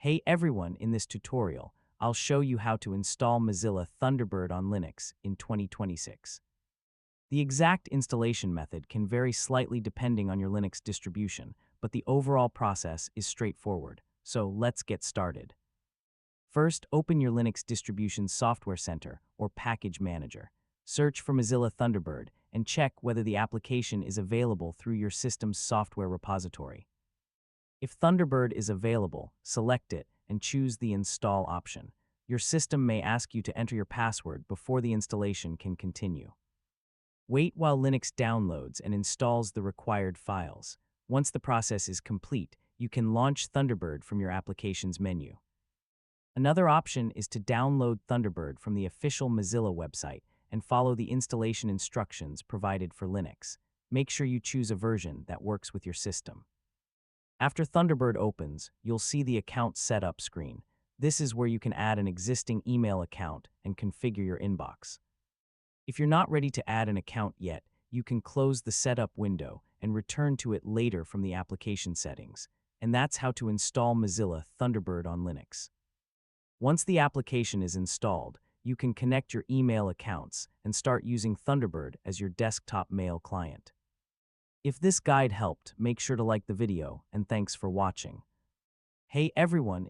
Hey everyone, in this tutorial, I'll show you how to install Mozilla Thunderbird on Linux in 2026. The exact installation method can vary slightly depending on your Linux distribution, but the overall process is straightforward. So let's get started. First, open your Linux distribution's Software Center or Package Manager. Search for Mozilla Thunderbird and check whether the application is available through your system's software repository. If Thunderbird is available, select it and choose the Install option. Your system may ask you to enter your password before the installation can continue. Wait while Linux downloads and installs the required files. Once the process is complete, you can launch Thunderbird from your application's menu. Another option is to download Thunderbird from the official Mozilla website and follow the installation instructions provided for Linux. Make sure you choose a version that works with your system. After Thunderbird opens, you'll see the Account Setup screen. This is where you can add an existing email account and configure your inbox. If you're not ready to add an account yet, you can close the Setup window and return to it later from the application settings. And that's how to install Mozilla Thunderbird on Linux. Once the application is installed, you can connect your email accounts and start using Thunderbird as your desktop mail client. If this guide helped, make sure to like the video, and thanks for watching. Hey everyone!